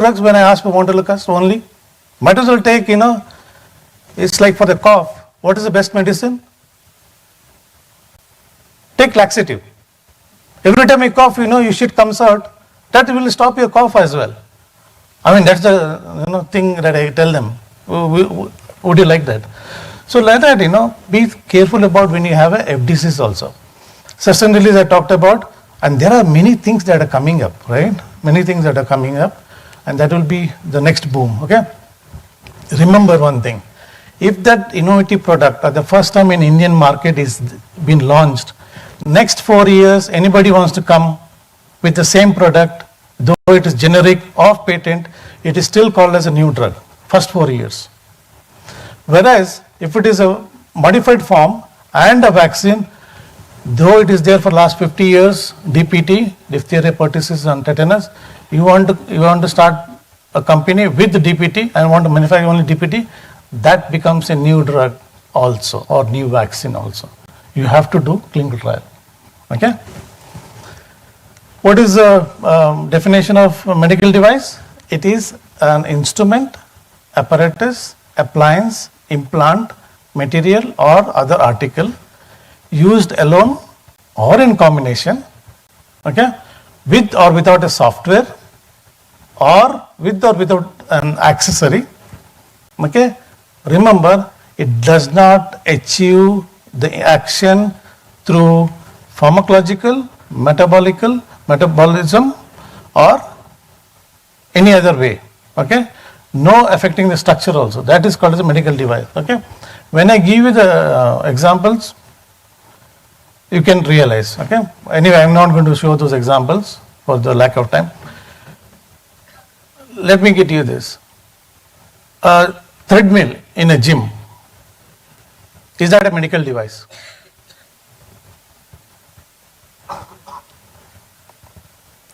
drugs when I ask for montelukast only? Might as well take, it's like for the cough. What is the best medicine? Take laxative. Every time you cough, your shit comes out. That will stop your cough as well. I mean, that's the thing that I tell them. Would you like that? So like that, be careful about when you have a FDCs also. Sustain release I talked about, and there are many things that are coming up, right? Many things that are coming up, and that will be the next boom, okay? Remember one thing. If that innovative product or the first time in Indian market is been launched, next 4 years, anybody wants to come with the same product, though it is generic, off patent, it is still called as a new drug, first 4 years. Whereas, if it is a modified form and a vaccine, though it is there for last 50 years, DPT, diphtheria, pertussis and tetanus, you want to start a company with the DPT and want to manufacture only DPT, that becomes a new drug also, or new vaccine also. You have to do clinical trial, okay? What is the definition of a medical device? It is an instrument, apparatus, appliance, implant, material or other article used alone or in combination, okay, with or without a software or with or without an accessory, okay. Remember, it does not achieve the action through pharmacological, metabolism or any other way, okay. No affecting the structure also. That is called as a medical device, okay. When I give you the examples, you can realize, okay. Anyway, I am not going to show those examples for the lack of time. Let me get you this. A treadmill in a gym, is that a medical device?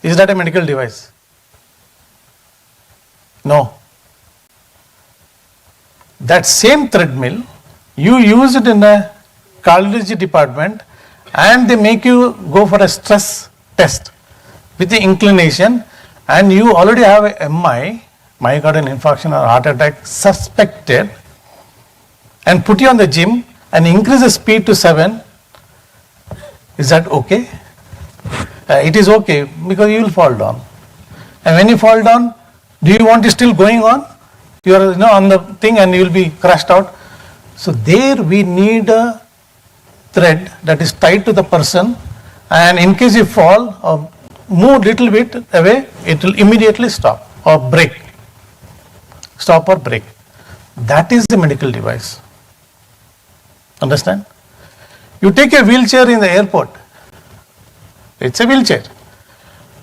Is that a medical device? No. That same treadmill, you use it in a cardiology department and they make you go for a stress test with the inclination, and you already have a MI, myocardial infarction or heart attack suspected, and put you on the gym and increase the speed to 7. Is that okay? It is okay because you will fall down. And when you fall down, do you want it still going on? You are on the thing and you will be crushed out. So there we need a thread that is tied to the person, and in case you fall or move little bit away, it will immediately stop or break. Stop or break. That is the medical device. Understand? You take a wheelchair in the airport. It's a wheelchair.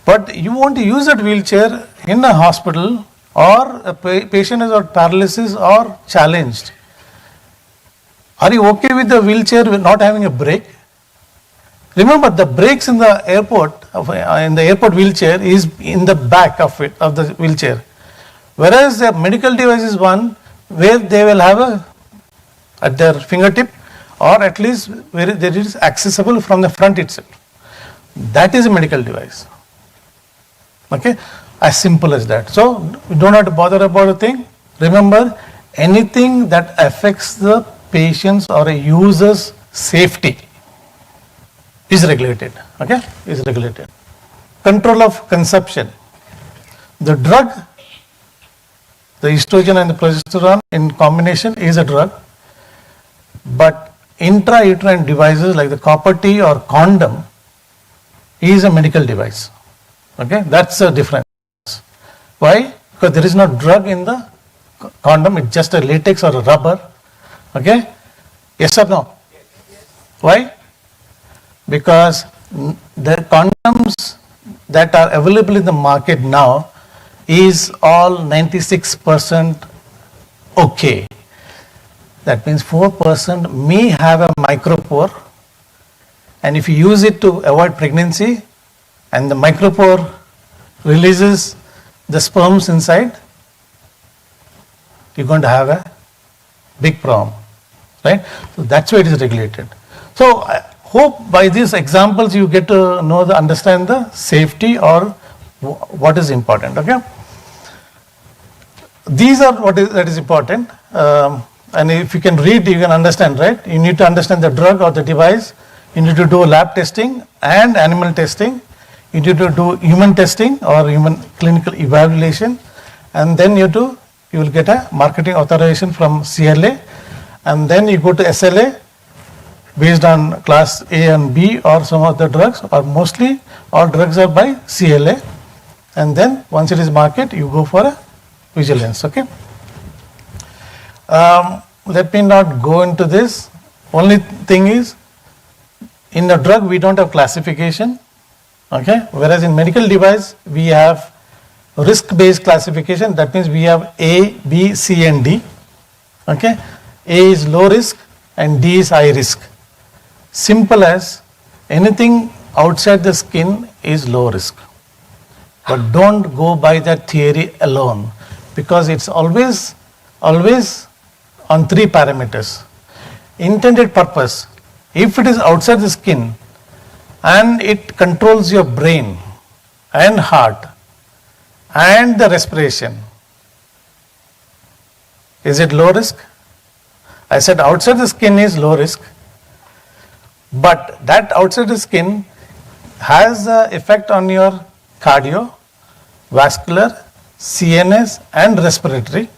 But you want to use that wheelchair in a hospital, or a patient is on paralysis or challenged. Are you okay with the wheelchair not having a brake? Remember, the brakes in the airport wheelchair is in the back of the wheelchair. Whereas the medical device is one where they will have at their fingertip, or at least where it is accessible from the front itself. That is a medical device. Okay, as simple as that. So you don't have to bother about a thing. Remember, anything that affects the patient's or a user's safety is regulated. Okay, is regulated. Control of consumption. The drug, the estrogen and the progesterone in combination is a drug, but intrauterine devices like the copper T or condom is a medical device. Okay, that's the difference. Why? Because there is no drug in the condom, it's just a latex or a rubber. Okay, yes or no? Why? Because the condoms that are available in the market now is all 96% okay. That means 4% may have a micropore, and if you use it to avoid pregnancy and the micropore releases the sperms inside, you're going to have a big problem, right? So that's why it is regulated. So I hope by these examples you get to understand the safety or what is important, okay? these are that is important. And if you can read, you can understand, right? You need to understand the drug or the device. You need to do lab testing and animal testing. You need to do human testing or human clinical evaluation, and then you will get a marketing authorization from CLA, and then you go to SLA based on class A and B or some of the drugs, or mostly all drugs are by CLA, and then once it is market, you go for a vigilance. Okay. Let me not go into this. Only thing is, in a drug we don't have classification, okay, whereas in medical device we have risk based classification. That means we have A, B, C and D. Okay, A is low risk and D is high risk. Simple as anything outside the skin is low risk, but don't go by that theory alone, because it's always on three parameters. Intended purpose, if it is outside the skin and it controls your brain and heart and the respiration, is it low risk? I said outside the skin is low risk, but that outside the skin has an effect on your cardio, vascular, CNS and respiratory.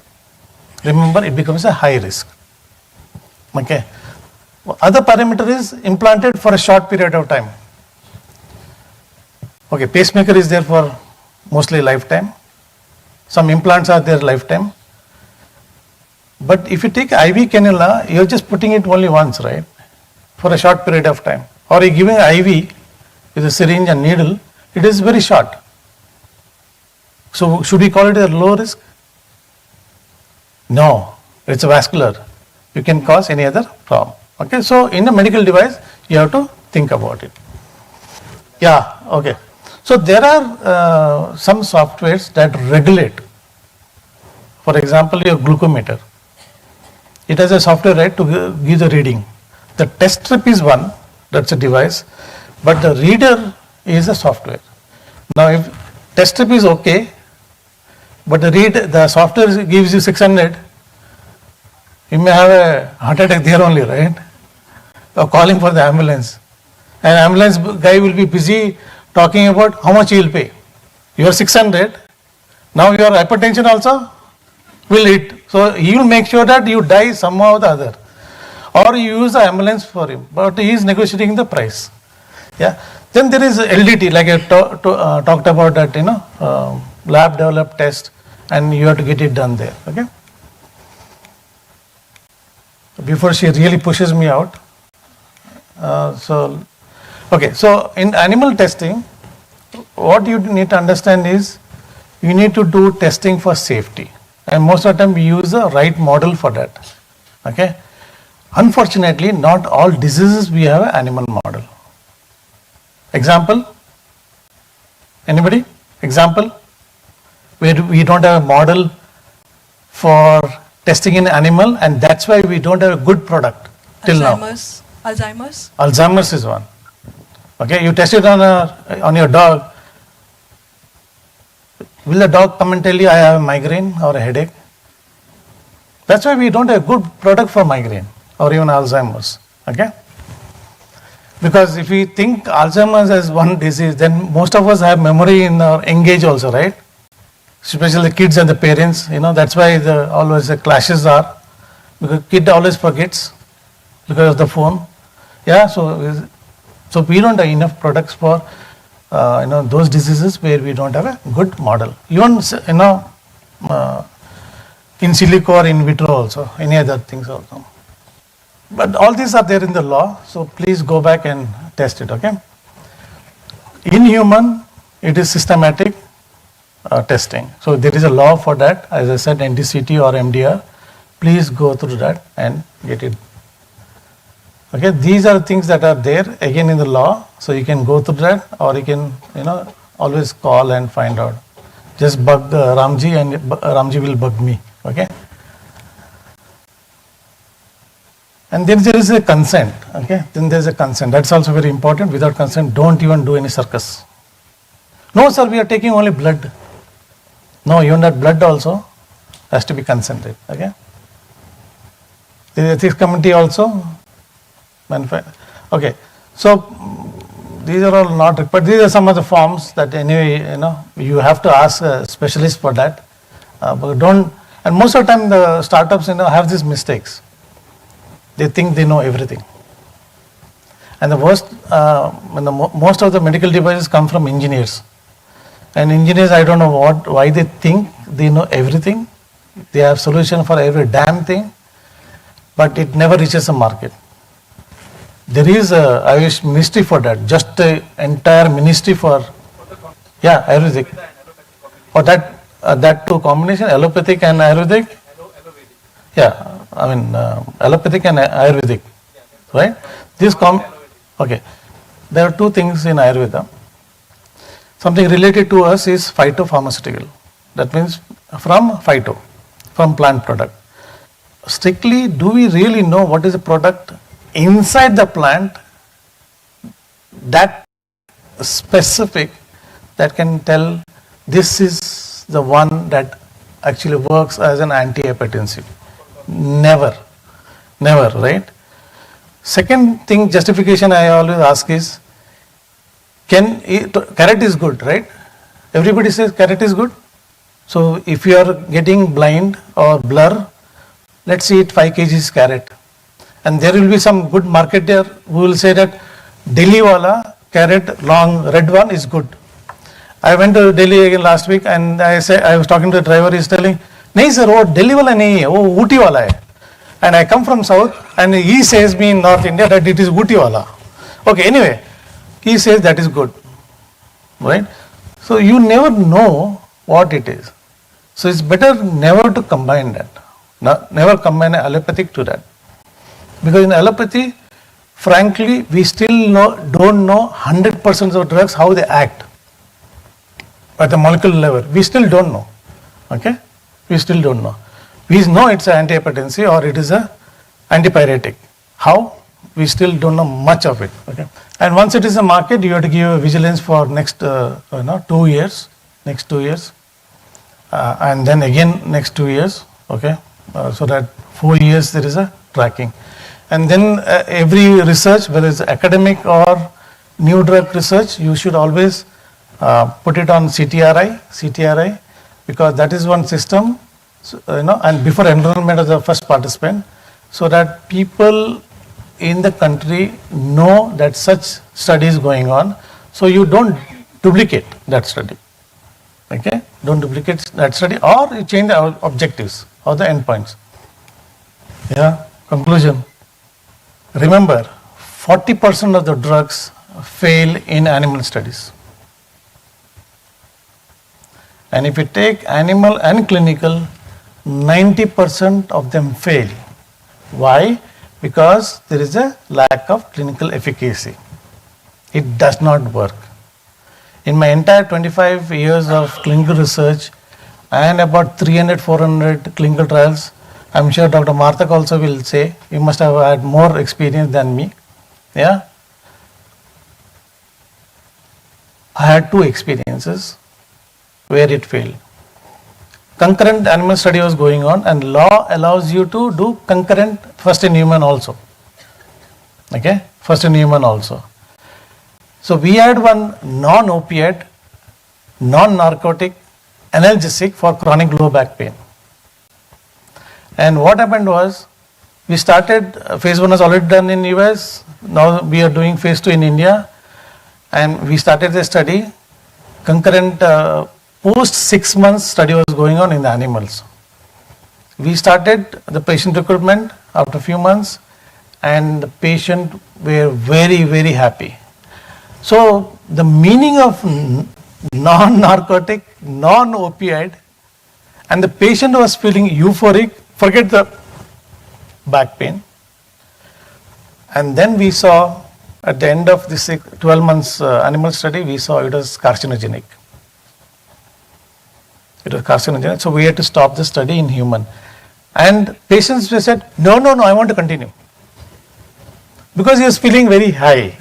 Remember, it becomes a high risk. Okay. Other parameter is implanted for a short period of time. Okay, pacemaker is there for mostly lifetime. Some implants are there lifetime. But if you take IV cannula, you're just putting it only once, right? For a short period of time. Or you're giving IV with a syringe and needle, it is very short. So should we call it a low risk? No, it's a vascular. You can cause any other problem. Okay, so in a medical device, you have to think about it. Yeah, okay. So there are some softwares that regulate. For example, your glucometer. It has a software, right, to give the reading. The test strip is one, that's a device, but the reader is a software. Now, if test strip is okay, but the software gives you 600, you may have a heart attack there only, right? Or calling for the ambulance. And ambulance guy will be busy talking about how much he will pay. You are 600, now your hypertension also will hit. So he will make sure that you die somehow or the other. Or you use the ambulance for him, but he is negotiating the price. Yeah. Then there is LDT, like I talked about that, lab developed test, and you have to get it done there. Okay. Before she really pushes me out. So in animal testing, what you need to understand is you need to do testing for safety, and most of the time we use the right model for that. Okay. Unfortunately, not all diseases we have an animal model. Example? Anybody? Example? Where we don't have a model for testing in animal, and that's why we don't have a good product till now. Alzheimer's? Alzheimer's is one. Okay, you test it on your dog. Will the dog come and tell you I have a migraine or a headache? That's why we don't have a good product for migraine or even Alzheimer's. Okay? Because if we think Alzheimer's as one disease, then most of us have memory in our young age also, right? Especially the kids and the parents, that's why always the clashes are, because kid always forgets because of the phone. Yeah, so we don't have enough products for those diseases where we don't have a good model. Even in silico or in vitro also, any other things also. But all these are there in the law, so please go back and test it. Okay. In human, it is systematic testing. So there is a law for that. As I said, NDCT or MDR. Please go through that and get it. Okay, these are things that are there again in the law, so you can go through that, or you can always call and find out. Just bug Ramji, and Ramji will bug me. Okay. And then there is a consent. Okay, then there is a consent. That's also very important. Without consent, don't even do any circus. No, sir, we are taking only blood. No, even that blood also, has to be consented. Okay. The ethics committee also. Okay. So these are all not required. These are some of the forms that anyway, you have to ask a specialist for that. But don't. And most of the time, the startups, have these mistakes. They think they know everything. And the worst, most of the medical devices come from engineers. And engineers, I don't know why they think they know everything. They have solution for every damn thing, but it never reaches the market. There is a Ayush ministry for that, just an entire ministry for, Ayurvedic. Or that two combination, allopathic and Ayurvedic. Allopathic and Ayurvedic, right? Okay. There are two things in Ayurveda. Something related to us is phytopharmaceutical. That means from plant product. Strictly, do we really know what is the product inside the plant that specific that can tell this is the one that actually works as an antihypertensive? Never, right? Second thing, justification I always ask is, carrot is good, right? Everybody says carrot is good. So if you are getting blind or blur, let's eat 5 kgs carrot. And there will be some good marketer who will say that Delhi wala carrot long red one is good. I went to Delhi again last week and I was talking to the driver, he's telling, nahi sir, wo Delhi wala nahi hai, wo Ooty wala hai. And I come from south and he says me in North India that it is Ooty wala. Okay, anyway, he says that is good, right? So you never know what it is. So it's better never to combine that. Never combine allopathic to that. Because in allopathy, frankly, we still don't know 100% of drugs how they act at the molecular level. We still don't know. Okay? We still don't know. We know it's an antihypertensive or it is an antipyretic. How? We still don't know much of it. Okay? And once it is a market, you have to give a vigilance for next 2 years. Next 2 years. And then again next 2 years. Okay? So that 4 years there is a tracking. And then every research, whether it's academic or new drug research, you should always put it on CTRI, because that is one system, and before enrollment of the first participant, so that people in the country know that such study is going on, so you don't duplicate that study. Okay? Don't duplicate that study, or you change the objectives or the endpoints. Yeah, conclusion. Remember, 40% of the drugs fail in animal studies. And if you take animal and clinical, 90% of them fail. Why? Because there is a lack of clinical efficacy. It does not work. In my entire 25 years of clinical research and about 300-400 clinical trials, I'm sure Dr. Marthak also will say, you must have had more experience than me. Yeah? I had 2 experiences where it failed. Concurrent animal study was going on, and law allows you to do concurrent first in human also. Okay? First in human also. So we had one non-opiate, non-narcotic analgesic for chronic low back pain. And what happened was, we started, phase 1 was already done in US, now we are doing phase 2 in India, and we started the study. Concurrent post 6 months study was going on in the animals. We started the patient recruitment after a few months, and the patient were very, very happy. So the meaning of non-narcotic, non-opioid, and the patient was feeling euphoric, forget the back pain. And then we saw at the end of this 12 months animal study, we saw it was carcinogenic. It was carcinogenic, so we had to stop the study in human. And patients said, no, I want to continue. Because he was feeling very high.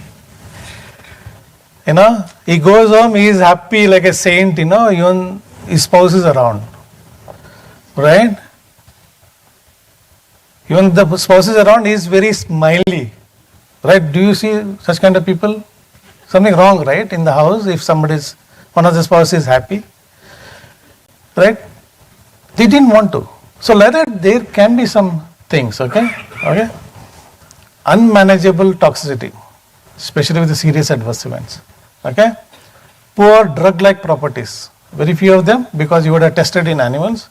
He goes home, he is happy like a saint, even his spouse is around. right? Even the spouses around is very smiley, right? Do you see such kind of people? Something wrong, right, in the house if one of the spouses is happy, right? They didn't want to. So like that, there can be some things, okay? Unmanageable toxicity, especially with the serious adverse events, okay? Poor drug-like properties, very few of them because you would have tested in animals.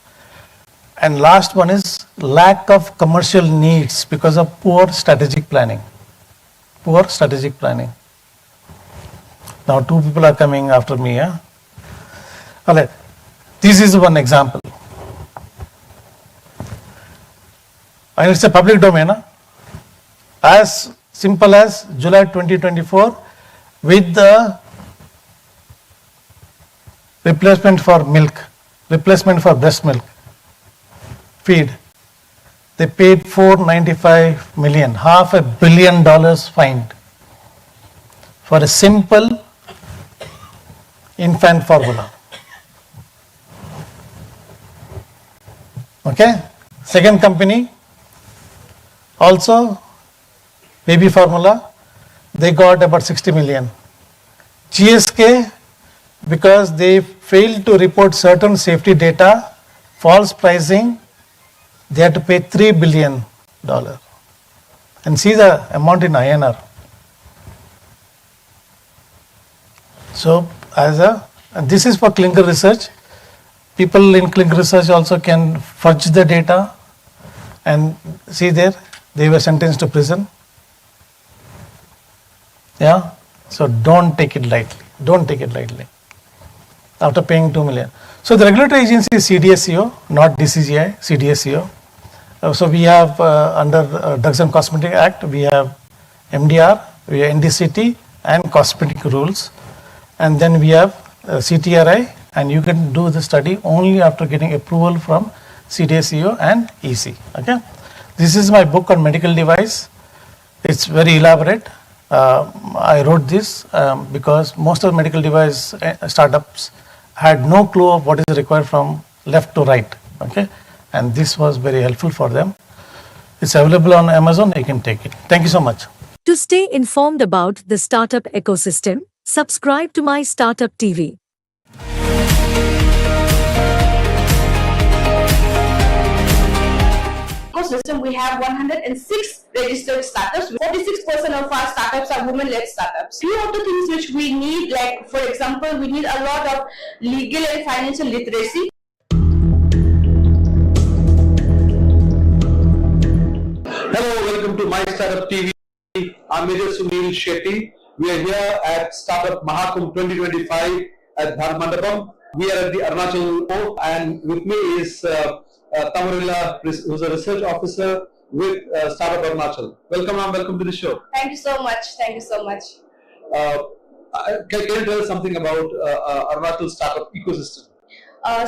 And last one is lack of commercial needs because of poor strategic planning. Poor strategic planning. Now 2 people are coming after me. Yeah? All right. This is one example. And it's a public domain. Huh? As simple as July 2024 with the replacement for milk, replacement for breast milk, feed. They paid $495 million, $500 million fined for a simple infant formula. Okay. Second company, also baby formula, they got about 60 million. GSK, because they failed to report certain safety data, false pricing, they had to pay $3 billion. And see the amount in INR. So, and this is for clinical research. People in clinical research also can fudge the data, and see there, they were sentenced to prison. Yeah, so don't take it lightly. Don't take it lightly. After paying 2 million. So the regulatory agency is CDSCO, not DCGI, CDSCO. So we have under Drugs and Cosmetic Act, we have MDR, we have NDCT and cosmetic rules. And then we have CTRI, and you can do the study only after getting approval from CDSCO and EC. Okay. This is my book on medical device. It's very elaborate. I wrote this because most of the medical device startups had no clue of what is required from left to right. Okay. And this was very helpful for them. It's available on Amazon. You can take it. Thank you so much. To stay informed about the startup ecosystem, subscribe to MyStartupTV. Ecosystem, we have 106 registered startups. 46% of our startups are women-led startups. Few of the things which we need, like for example, we need a lot of legal and financial literacy. Hello, welcome to MyStartupTV. I'm Major Sunil Shetty. We are here at Startup Mahakumbh 2025 at Bharat. We are at the Arunachal Port, and with me is Tamarilla, who's a research officer with Startup Arunachal. Welcome, ma'am. Welcome to the show. Thank you so much. Thank you so much. Can you tell us something about Arunachal startup ecosystem?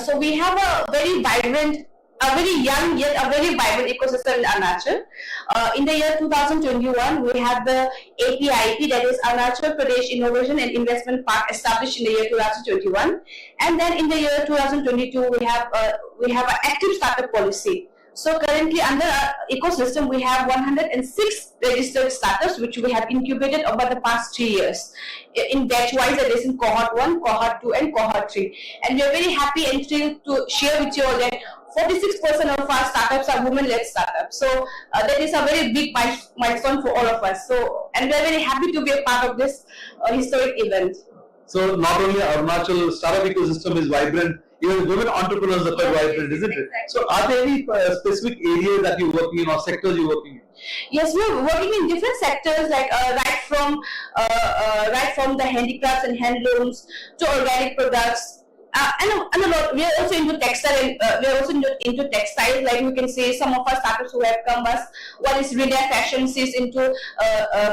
So we have a very vibrant, a very young yet a very vibrant ecosystem in Arunachal. In the year 2021, we had the APIP, that is Arunachal Pradesh Innovation and Investment Park, established in the year 2021. And then in the year 2022, we have an active startup policy. So currently under our ecosystem, we have 106 registered startups which we have incubated over the past 3 years. In batch-wise, that is in cohort 1, cohort 2 and cohort 3. And we are very happy and thrilled to share with you all that 46% of our startups are women-led startups. So that is a very big milestone for all of us. So, and we are very happy to be a part of this historic event. So not only Arunachal startup ecosystem is vibrant, even women entrepreneurs are quite vibrant, isn't it? So are there any specific areas that you're working in or sectors you're working in? Yes, we're working in different sectors, like right from the handicrafts and handlooms to organic products. And a lot. We are also into textile, and we are also into textiles. Like we can say, some of our startups who have come us. One is Rilia Fashion, is into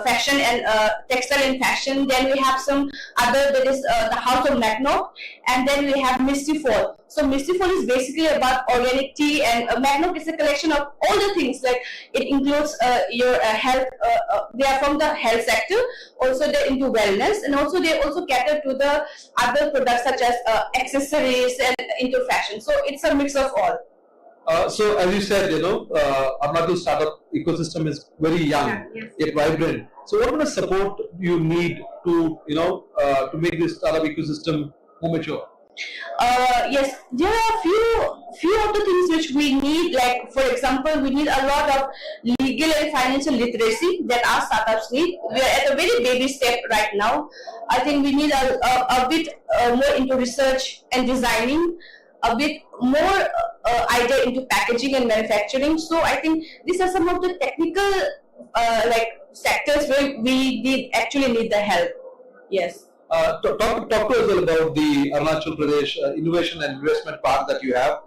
fashion and textile and fashion. Then we have some other, that is the House of Macnok, and then we have Misty Fall. So Misty Fall is basically about organic tea, and Macnok is a collection of all the things. Like it includes your health. They are from the health sector. Also, they're into wellness, and also they also cater to the other products such as accessories and into fashion. So it's a mix of all. So as you said, Arunachal startup ecosystem is very young, yet vibrant. So what kind of support you need to, to make this startup ecosystem more mature? Yes, there are few of the things which we need. Like for example, we need a lot of legal and financial literacy that our startups need. We are at a very baby step right now. I think we need a bit more into research and designing, a bit more idea into packaging and manufacturing. So I think these are some of the technical sectors where we actually need the help. Yes. Talk to us about the Arunachal Pradesh Innovation and Investment Park that you have.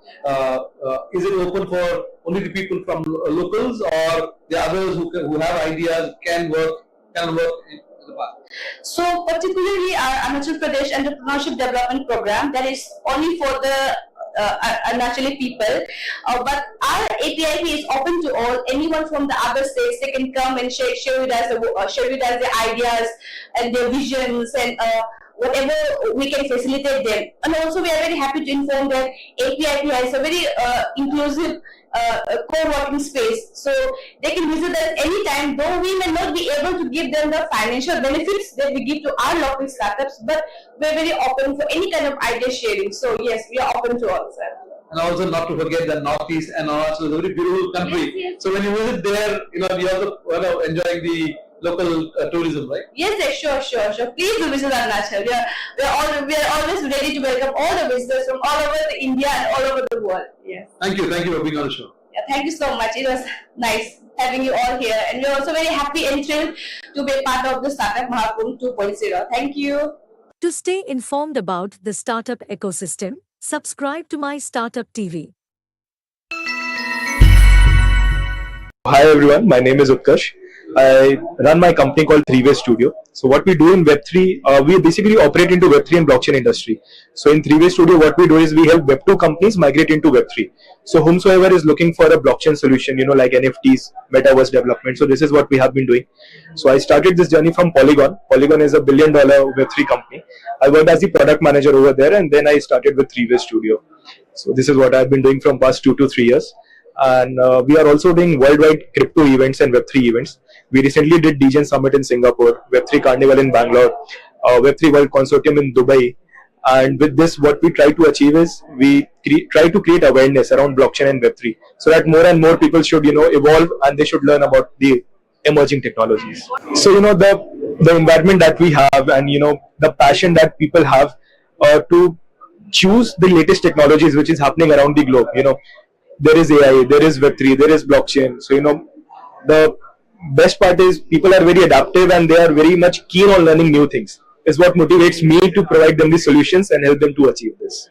Is it open for only the people from locals, or the others who have ideas can work in the park? So particularly our Arunachal Pradesh Entrepreneurship Development Program, that is only for the Arunachali people, but our APIP is open to all. Anyone from the other states, they can come and share with us their ideas and their visions and whatever we can facilitate them. And also we are very happy to inform that APIP has a very inclusive co-working space, so they can visit us anytime, though we may not be able to give them the financial benefits that we give to our local startups, but we're very open for any kind of idea sharing. So yes, we are open to all, sir. And also not to forget that Northeast and Arunachal is a very beautiful country. Yes. So when you visit there, you also enjoying the local tourism, right? Yes, sure. Please do visit Arunachal. We are always ready to welcome all the visitors from all over India and all over the world. Yes. Thank you for being on the show. Yeah, thank you so much. It was nice having you all here, and we're also very happy and thrilled to be a part of the Startup Mahakumbh 2.0. Thank you. To stay informed about the startup ecosystem, subscribe to MyStartupTV. Hi everyone, my name is Utkarsh. I run my company called 3-Way Studio. So what we do in Web3, we basically operate into Web3 and blockchain industry. So in 3-Way Studio, what we do is we help Web2 companies migrate into Web3. So whomsoever is looking for a blockchain solution, like NFTs, metaverse development. So this is what we have been doing. So I started this journey from Polygon. Polygon is a $1 billion Web3 company. I worked as the product manager over there, and then I started with 3-Way Studio. So this is what I've been doing from past 2 to 3 years. And we are also doing worldwide crypto events and Web3 events. We recently did DGen Summit in Singapore, Web3 Carnival in Bangalore, Web3 World Consortium in Dubai. And with this, what we try to achieve is we try to create awareness around blockchain and Web3, so that more and more people should, evolve, and they should learn about the emerging technologies. So, the environment that we have, and, the passion that people have to choose the latest technologies which is happening around the globe. There is AI, there is Web3, there is blockchain. So, the best part is people are very adaptive and they are very much keen on learning new things. Is what motivates me to provide them the solutions and help them to achieve this.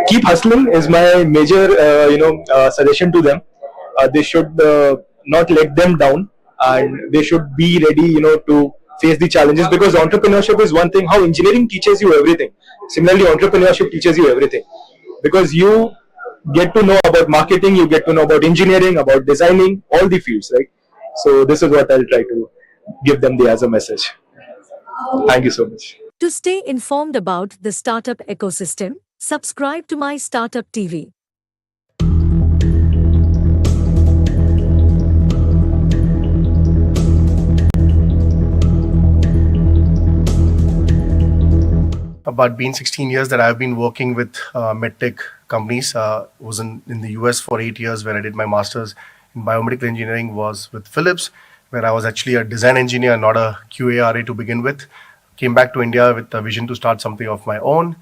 Keep hustling is my major, suggestion to them. They should not let them down, and they should be ready, to face the challenges, because entrepreneurship is one thing. How engineering teaches you everything. Similarly, entrepreneurship teaches you everything, because you get to know about marketing, you get to know about engineering, about designing, all the fields, right? So this is what I'll try to give them as a message. Thank you so much. To stay informed about the startup ecosystem, subscribe to MyStartupTV. About been 16 years that I've been working with medtech companies. Was in the US for 8 years, where I did my master's in biomedical engineering, was with Philips, where I was actually a design engineer, not a QARA to begin with. Came back to India with a vision to start something of my own.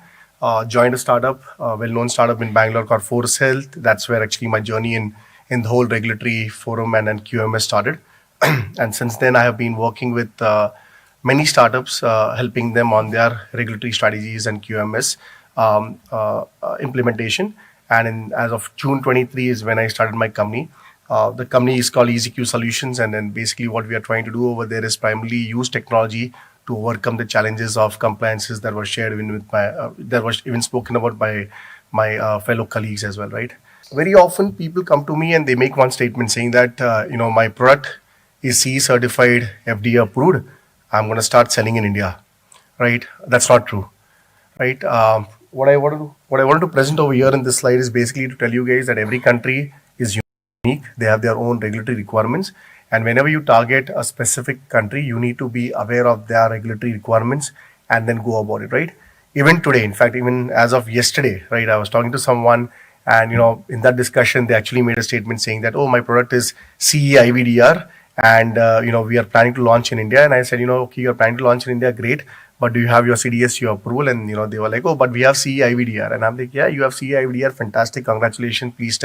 Joined a startup, a well-known startup in Bangalore called Force Health. That's where actually my journey in the whole regulatory forum and QMS started. And since then, I have been working with many startups, helping them on their regulatory strategies and QMS implementation. And as of June 23 is when I started my company. The company is called EasyQ Solutions, and then basically what we are trying to do over there is primarily use technology to overcome the challenges of compliances that were shared even with that was even spoken about by my fellow colleagues as well, right? Very often people come to me and they make one statement saying that, my product is CE certified, FDA approved, I'm going to start selling in India, right? That's not true, right? what I wanted to present over here in this slide is basically to tell you guys that every country is unique. They have their own regulatory requirements, and whenever you target a specific country, you need to be aware of their regulatory requirements and then go about it, right? Even today, in fact, even as of yesterday, right, I was talking to someone, and in that discussion, they actually made a statement saying that, oh, my product is CE IVDR, and we are planning to launch in India. And I said, okay, you're planning to launch in India, great, but do you have your CDSU approval? And they were like, oh, but we have CE IVDR. And I'm like, yeah, you have CE IVDR, fantastic, congratulations, please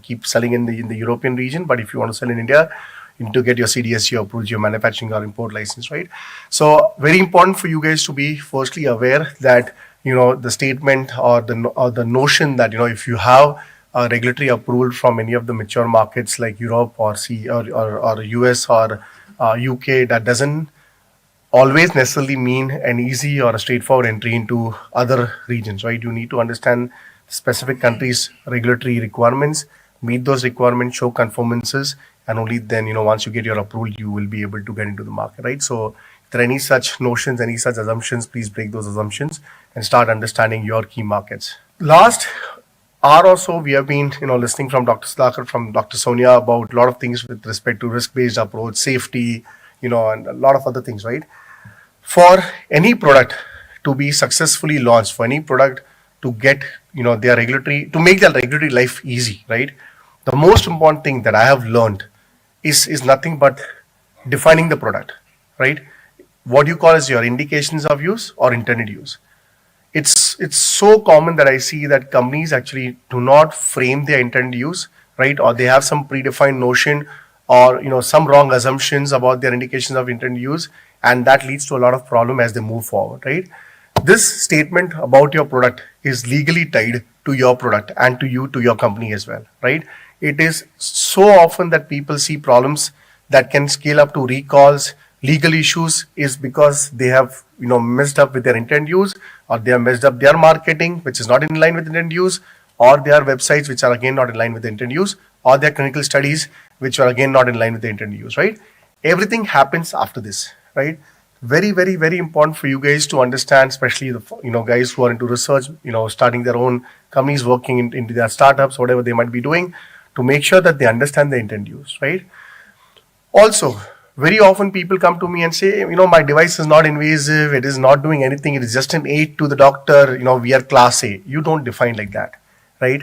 keep selling in the European region, but if you want to sell in India, you need to get your CDSU approved, your manufacturing or import license, right? So very important for you guys to be firstly aware that the statement or the notion that if you have a regulatory approval from any of the mature markets like Europe or US or UK, that doesn't always necessarily mean an easy or a straightforward entry into other regions, right? You need to understand specific countries' regulatory requirements, meet those requirements, show conformances, and only then, once you get your approval, you will be able to get into the market, right? So if there are any such notions, any such assumptions, please break those assumptions and start understanding your key markets. Last hour or so, we have been, listening from Dr. Sudhakar, from Dr. Sonia about a lot of things with respect to risk-based approach, safety, and a lot of other things, right? For any product to be successfully launched, for any product to get, their regulatory, to make their regulatory life easy, right? The most important thing that I have learned is nothing but defining the product, right? What you call as your indications of use or intended use. It's so common that I see that companies actually do not frame their intended use, right? Or they have some predefined notion or some wrong assumptions about their indications of intended use, and that leads to a lot of problem as they move forward, right? This statement about your product is legally tied to your product and to your company as well, right? It is so often that people see problems that can scale up to recalls, legal issues, is because they have messed up with their intent use, or they have messed up their marketing, which is not in line with intent use, or their websites, which are again not in line with the intent use, or their clinical studies, which are again not in line with the intent use, right? Everything happens after this, right? Very, very, very important for you guys to understand, especially the guys who are into research, starting their own companies, working into their startups, whatever they might be doing, to make sure that they understand the intent use, right? Also, very often people come to me and say, my device is not invasive, it is not doing anything, it is just an aid to the doctor, we are class A. You don't define like that, right?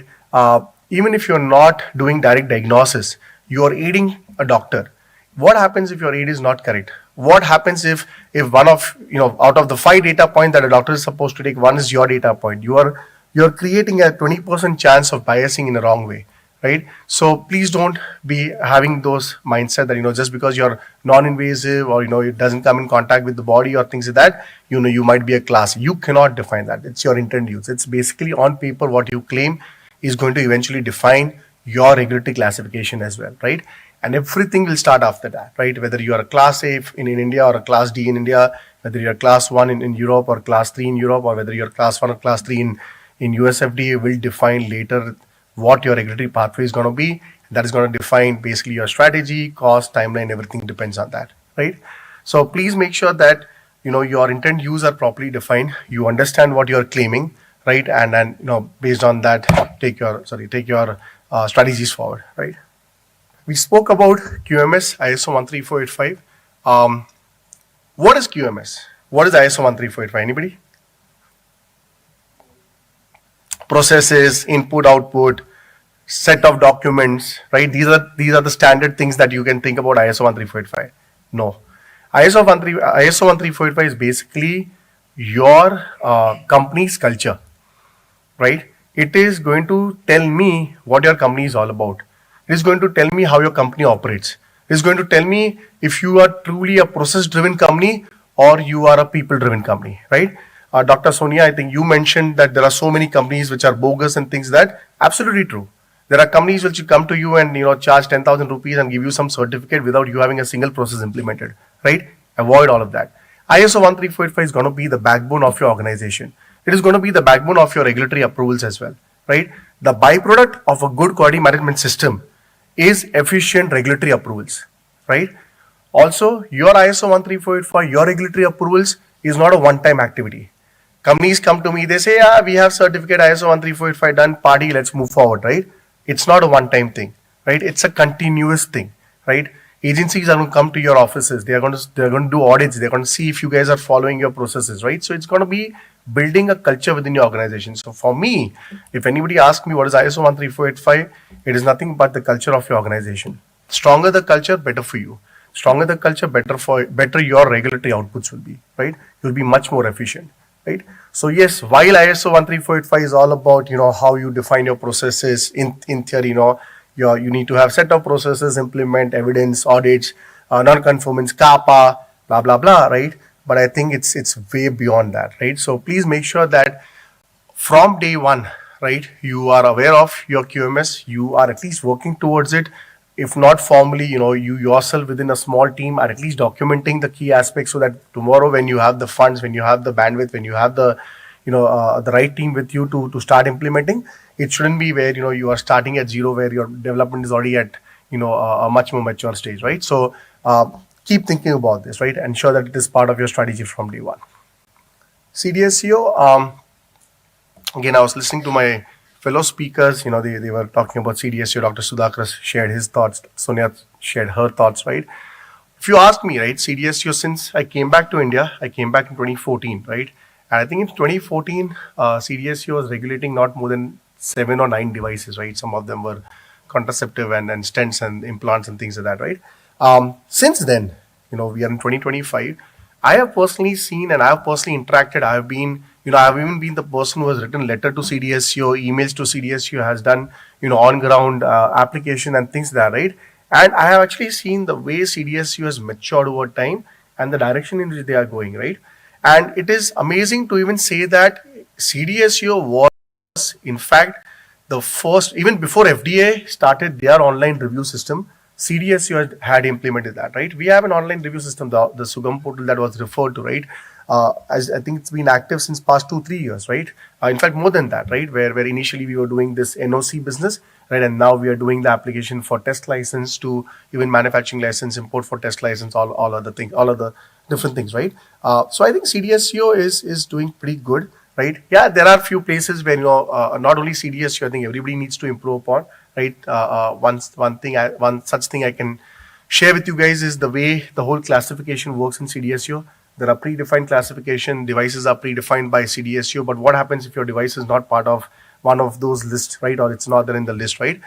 Even if you're not doing direct diagnosis, you are aiding a doctor. What happens if your aid is not correct? What happens if one of, out of the 5 data points that a doctor is supposed to take, one is your data point? You're creating a 20% chance of biasing in a wrong way, right? So please don't be having those mindset that, just because you're non-invasive or, it doesn't come in contact with the body or things like that, you might be a class. You cannot define that. It's your intent use. It's basically on paper what you claim is going to eventually define your regulatory classification as well, right? And everything will start after that, right? Whether you are a class A in India or a class D in India, whether you're a class 1 in Europe or class 3 in Europe, or whether you're class 1 or class 3 in US FDA, will define later what your regulatory pathway is going to be. That is going to define basically your strategy, cost, timeline, everything depends on that, right? So please make sure that, your intent use are properly defined. You understand what you're claiming, right? And then, based on that, take your strategies forward, right? We spoke about QMS, ISO 13485. What is QMS? What is ISO 13485? Anybody? Processes, input, output, set of documents, right? These are the standard things that you can think about ISO 13485. No. ISO 13485 is basically your company's culture, right? It is going to tell me what your company is all about. It is going to tell me how your company operates. It is going to tell me if you are truly a process-driven company or you are a people-driven company, right? Dr. Sonia, I think you mentioned that there are so many companies which are bogus and things that absolutely true. There are companies which come to you and charge 10,000 rupees and give you some certificate without you having a single process implemented, right? Avoid all of that. ISO 13485 is going to be the backbone of your organization. It is going to be the backbone of your regulatory approvals as well, right? The byproduct of a good quality management system is efficient regulatory approvals, right? Also, your ISO 13485, your regulatory approvals is not a one-time activity. Companies come to me, they say, yeah, we have certificate ISO 13485 done, party, let's move forward, right? It's not a one-time thing, right? It's a continuous thing, right? Agencies are going to come to your offices. They're going to do audits. They're going to see if you guys are following your processes, right? So it's going to be building a culture within your organization. So for me, if anybody asks me what is ISO 13485, it is nothing but the culture of your organization. Stronger the culture, better for you. Stronger the culture, better your regulatory outputs will be, right? You'll be much more efficient, right? So yes, while ISO 13485 is all about, how you define your processes in theory, you need to have set of processes, implement evidence, audits, non-conformance, kappa, blah blah blah, right? But I think it's way beyond that, right? So please make sure that from day one, right, you are aware of your QMS, you are at least working towards it. If not formally, you yourself within a small team are at least documenting the key aspects, so that tomorrow when you have the funds, when you have the bandwidth, when you have the the right team with you to start implementing, it shouldn't be where you are starting at zero, where your development is already at a much more mature stage, right? So keep thinking about this, right? Ensure that it is part of your strategy from day one. CDSCO, again, I was listening to my fellow speakers, they were talking about CDSCO. Dr. Sudhakar shared his thoughts, Sonia shared her thoughts, right? If you ask me, right, CDSCO, since I came back to India, I came back in 2014, right? And I think in 2014, CDSCO was regulating not more than 7 or 9 devices, right? Some of them were contraceptive and stents and implants and things like that, right? Since then, we are in 2025. I have personally seen and I have personally interacted. I have been, I've even been the person who has written letter to CDSCO, emails to CDSCO, has done, on ground application and things like that, right? And I have actually seen the way CDSCO has matured over time and the direction in which they are going, right? And it is amazing to even say that CDSCO was, in fact, the first, even before FDA started their online review system, CDSCO had implemented that, right? We have an online review system, the Sugam portal that was referred to, right? As I think it's been active since past 2-3 years, right? In fact, more than that, right? Where initially we were doing this NOC business, right? And now we are doing the application for test license to even manufacturing license, import for test license, all other things, all other different things, right? So I think CDSCO is doing pretty good, right? Yeah, there are few places where not only CDSCO, I think everybody needs to improve upon, right? One such thing I can share with you guys is the way the whole classification works in CDSCO. There are predefined classification, devices are predefined by CDSCO, but what happens if your device is not part of one of those lists, right? Or it's not there in the list, right?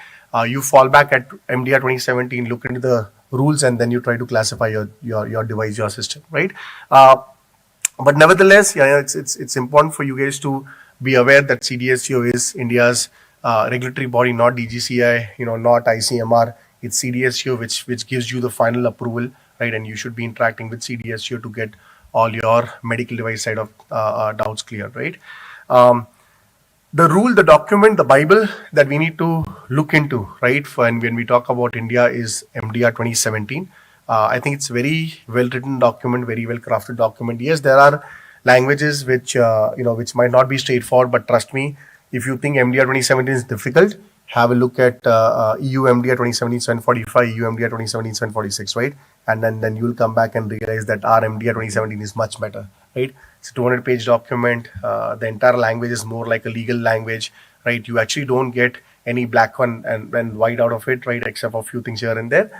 You fall back at MDR 2017, look into the rules, and then you try to classify your device, your system, right? But nevertheless, yeah, it's important for you guys to be aware that CDSCO is India's regulatory body, not DGCI, not ICMR. It's CDSCO which gives you the final approval, right? And you should be interacting with CDSCO to get all your medical device side of doubts cleared, right? The rule, the document, the Bible that we need to look into, right? When we talk about India is MDR 2017. I think it's very well written document, very well crafted document. Yes, there are languages which which might not be straightforward, but trust me, if you think MDR 2017 is difficult, have a look at EU MDR 2017-745, EU MDR 2017-746, right? And then you will come back and realize that our MDR 2017 is much better, right? It's a 200-page document. The entire language is more like a legal language, right? You actually don't get any black one and white out of it, right? Except for a few things here and there.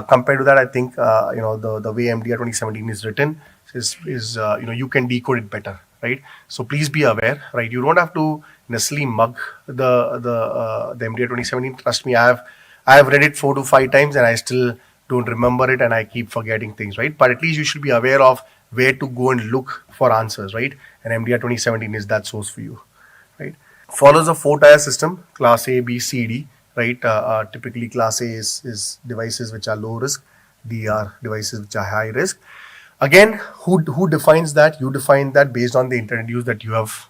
Compared to that, I think the way MDR 2017 is written is you can decode it better, right? So please be aware, right? You don't have to necessarily mug the MDR 2017. Trust me, I have read it 4 to 5 times and I still don't remember it and I keep forgetting things, right? But at least you should be aware of where to go and look for answers, right? And MDR 2017 is that source for you, right? Follows a 4-tier system, class A, B, C, D, right? Typically class A is devices which are low risk, D are devices which are high risk. Again, who defines that? You define that based on the intended use that you have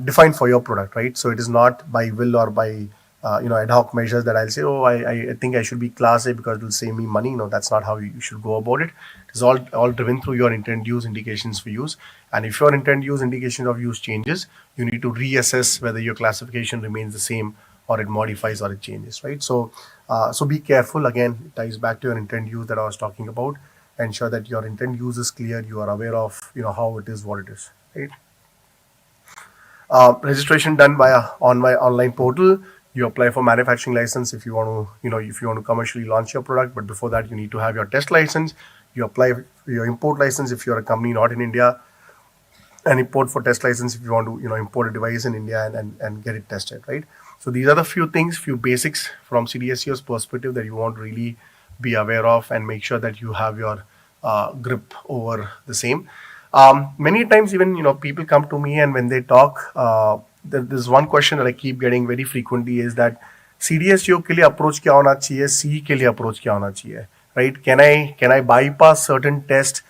defined for your product, right? So it is not by will or by ad hoc measures that I'll say, oh, I think I should be class A because it will save me money. No, that's not how you should go about it. It's all driven through your intended use indications for use. And if your intended use indication of use changes, you need to reassess whether your classification remains the same or it modifies or it changes, right? So be careful. Again, it ties back to your intended use that I was talking about. Ensure that your intended use is clear. You are aware of how it is, what it is. right? Registration done on my online portal. You apply for manufacturing license if you want to, if you want to commercially launch your product. But before that, you need to have your test license. You apply for your import license if you're a company not in India, and import for test license if you want to, import a device in India and get it tested, right? So these are the few basics from CDSCO's perspective that you want to really be aware of and make sure that you have your grip over the same. Many times even, people come to me and when they talk, there's one question that I keep getting very frequently is that CDSCO के लिए approach क्या होना चाहिए, CE के लिए approach क्या होना चाहिए, right? Can I bypass certain tests,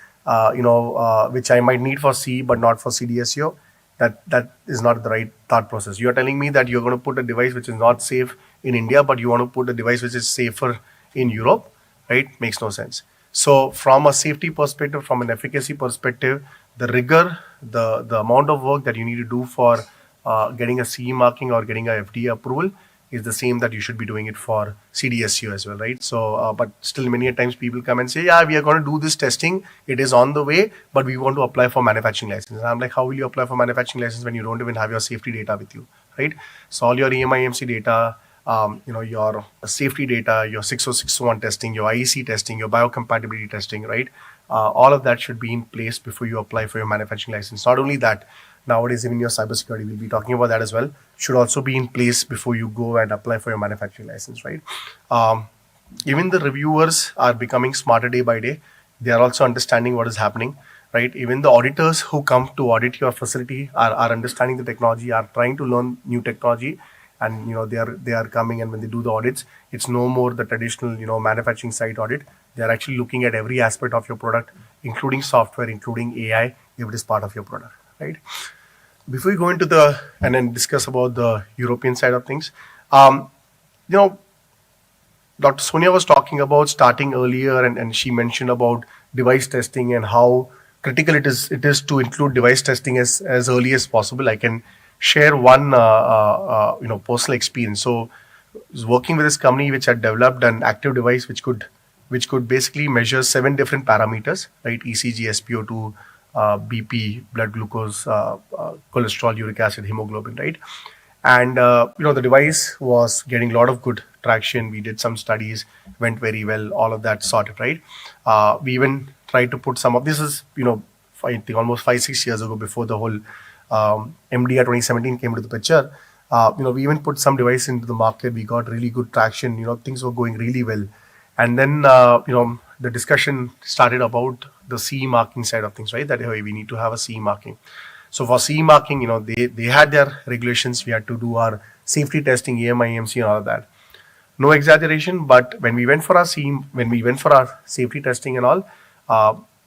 which I might need for CE but not for CDSCO? That is not the right thought process. You are telling me that you're going to put a device which is not safe in India, but you want to put a device which is safer in Europe, right? Makes no sense. So from a safety perspective, from an efficacy perspective, the rigor, the amount of work that you need to do for getting a CE marking or getting a FDA approval is the same that you should be doing it for CDSCO as well, right? So, but still many times people come and say, yeah, we are going to do this testing. It is on the way, but we want to apply for manufacturing license. And I'm like, how will you apply for manufacturing license when you don't even have your safety data with you, right? So all your EMI/EMC data, your safety data, your 60601 testing, your IEC testing, your biocompatibility testing, right? All of that should be in place before you apply for your manufacturing license. Not only that, nowadays even your cybersecurity, we'll be talking about that as well, should also be in place before you go and apply for your manufacturing license, right? Even the reviewers are becoming smarter day by day. They are also understanding what is happening, right? Even the auditors who come to audit your facility are understanding the technology, are trying to learn new technology, and they are coming, and when they do the audits, it's no more the traditional manufacturing site audit. They are actually looking at every aspect of your product, including software, including AI, if it is part of your product, right? Before we go into and then discuss about the European side of things, Dr. Sonia was talking about starting earlier, and she mentioned about device testing and how critical it is to include device testing as early as possible. I can share one personal experience. So I was working with this company which had developed an active device which could basically measure 7 different parameters, right? ECG, SpO2, BP, blood glucose, cholesterol, uric acid, hemoglobin, right? And the device was getting a lot of good traction. We did some studies, went very well, all of that sorted, right? We even tried to put some of this is I think almost 5-6 years ago, before the whole MDR 2017 came into the picture. We even put some device into the market. We got really good traction. Things were going really well, and then the discussion started about the CE marking side of things, right? That hey, we need to have a CE marking. So for CE marking, they had their regulations. We had to do our safety testing, EMI, EMC, and all of that. No exaggeration, but when we went for our safety testing and all,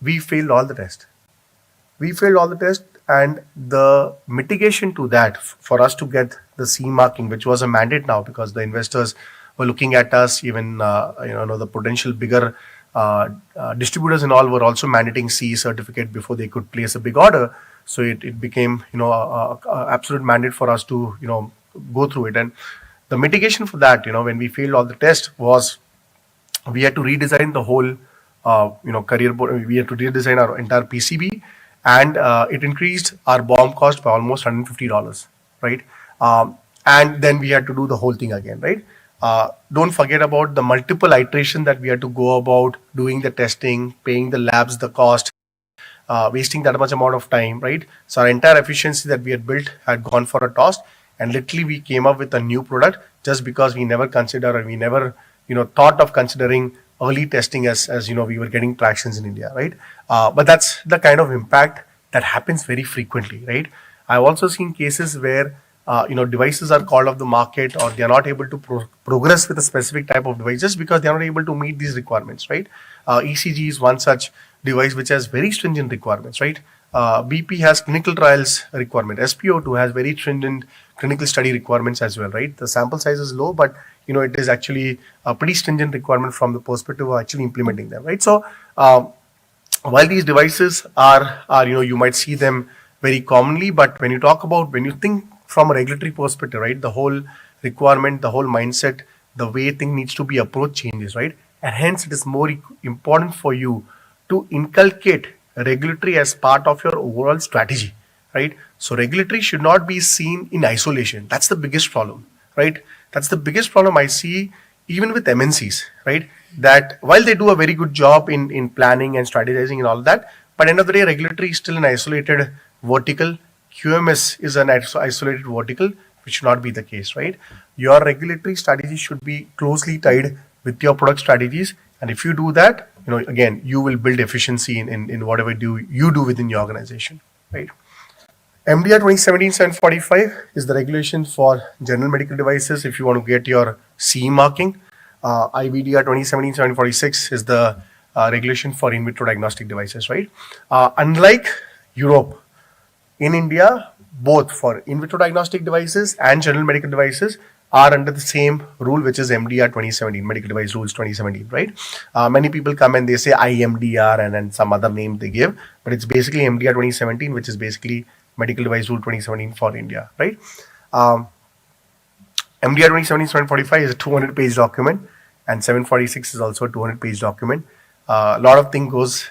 we failed all the tests. And the mitigation to that for us to get the CE marking, which was a mandate now because the investors were looking at us, even the potential bigger distributors and all were also mandating CE certificate before they could place a big order. So it became a absolute mandate for us to go through it. And the mitigation for that, when we failed all the tests, was we had to redesign the whole career board. We had to redesign our entire PCB, and it increased our BOM cost by almost $150, right? And then we had to do the whole thing again, right? Don't forget about the multiple iteration that we had to go about doing the testing, paying the labs the cost, wasting that much amount of time, right? So our entire efficiency that we had built had gone for a toss, and literally we came up with a new product just because we never considered, or we never thought of considering early testing as we were getting tractions in India, right? But that's the kind of impact that happens very frequently, right? I've also seen cases where devices are called off the market, or they are not able to progress with a specific type of device just because they are not able to meet these requirements, right? ECG is one such device which has very stringent requirements, right? BP has clinical trials requirement. SpO2 has very stringent clinical study requirements as well, right? The sample size is low, but it is actually a pretty stringent requirement from the perspective of actually implementing them, right? So while these devices are you might see them very commonly, but when you think from a regulatory perspective, right, the whole requirement, the whole mindset, the way thing needs to be approached changes, right? And hence it is more important for you to inculcate regulatory as part of your overall strategy, right? So regulatory should not be seen in isolation. That's the biggest problem, right? That's the biggest problem I see even with MNCs, right? That while they do a very good job in planning and strategizing and all that, but end of the day, regulatory is still an isolated vertical. QMS is an isolated vertical, which should not be the case, right? Your regulatory strategy should be closely tied with your product strategies. And if you do that, again, you will build efficiency in whatever you do within your organization, right? MDR 2017-745 is the regulation for general medical devices if you want to get your CE marking. IVDR 2017-746 is the regulation for in vitro diagnostic devices, right? Unlike Europe, in India, both for in vitro diagnostic devices and general medical devices are under the same rule, which is MDR 2017, Medical Device Rules 2017, right? Many people come and they say IMDR and then some other name they give, but it's basically MDR 2017, which is basically Medical Device Rule 2017 for India, right? MDR 2017-745 is a 200-page document, and 746 is also a 200-page document. A lot of things goes,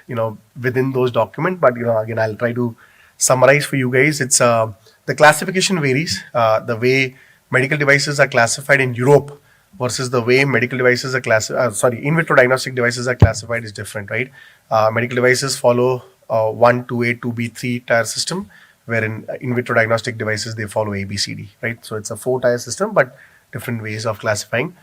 within those documents, but again, I'll try to summarize for you guys. It's the classification varies. The way medical devices are classified in Europe versus the way medical devices are in vitro diagnostic devices are classified is different, right? Medical devices follow 1, 2A, 2B, 3 tier system, wherein in vitro diagnostic devices, they follow ABCD, right? So it's a 4-tier system, but different ways of classifying.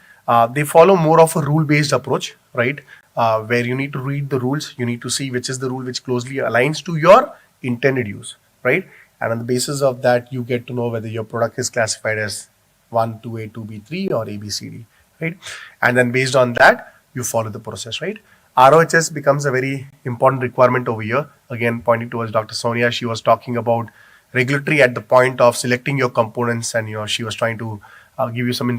They follow more of a rule-based approach, right? Where you need to read the rules, you need to see which is the rule which closely aligns to your intended use, right? And on the basis of that, you get to know whether your product is classified as 1, 2A, 2B, 3 or ABCD, right? And then based on that, you follow the process, right? ROHS becomes a very important requirement over here. Again, pointing towards Dr. Sonia, she was talking about regulatory at the point of selecting your components, and she was trying to give you some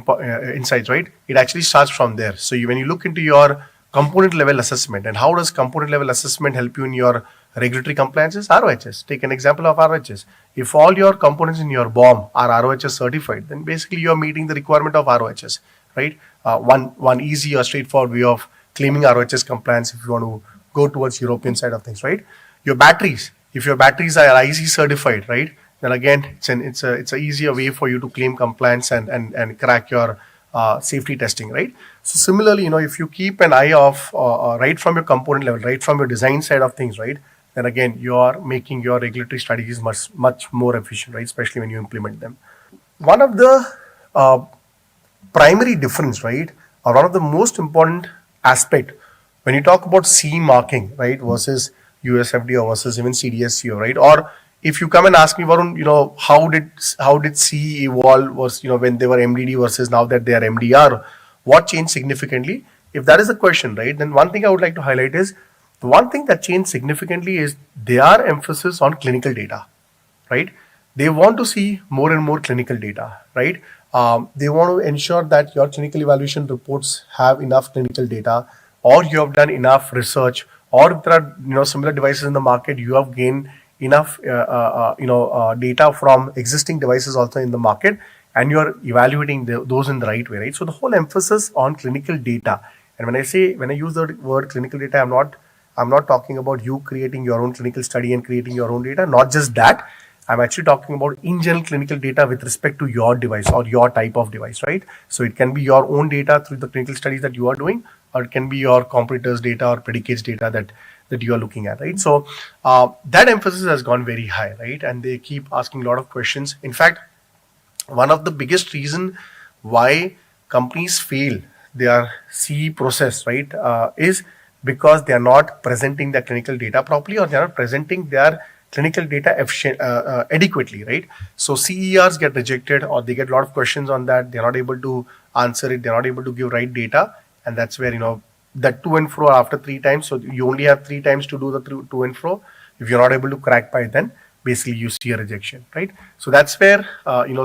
insights, right? It actually starts from there. So when you look into your component level assessment, and how does component level assessment help you in your regulatory compliances? ROHS. Take an example of ROHS. If all your components in your BOM are ROHS certified, then basically you are meeting the requirement of ROHS, right? One easy or straightforward way of claiming ROHS compliance if you want to go towards European side of things, right? Your batteries, if your batteries are IC certified, right, then again it's a easier way for you to claim compliance and crack your safety testing, right? So similarly, if you keep an eye off right from your component level, right from your design side of things, right, then again you are making your regulatory strategies much more efficient, right? Especially when you implement them. One of the primary difference, right, or one of the most important aspect when you talk about CE marking, right, versus USFDA or versus even CDSCO, right? Or if you come and ask me, Varun, how did CE evolve was, when they were MDD versus now that they are MDR, what changed significantly? If that is the question, right, then one thing I would like to highlight is the one thing that changed significantly is their emphasis on clinical data, right? They want to see more and more clinical data, right? They want to ensure that your clinical evaluation reports have enough clinical data, or you have done enough research, or if there are similar devices in the market, you have gained enough data from existing devices also in the market, and you are evaluating those in the right way, right? So the whole emphasis on clinical data, and when I use the word clinical data, I'm not talking about you creating your own clinical study and creating your own data. Not just that, I'm actually talking about in general clinical data with respect to your device or your type of device, right? So it can be your own data through the clinical studies that you are doing, or it can be your competitors' data or predicates data that you are looking at, right? So that emphasis has gone very high, right? And they keep asking a lot of questions. In fact, one of the biggest reason why companies fail their CE process, right, is because they are not presenting their clinical data properly, or they are not presenting their clinical data adequately, right? So CERs get rejected, or they get a lot of questions on that. They're not able to answer it. They're not able to give right data. And that's where, that to and fro after 3 times. So you only have 3 times to do the to and fro. If you're not able to crack by then, basically you see a rejection, right? So that's where,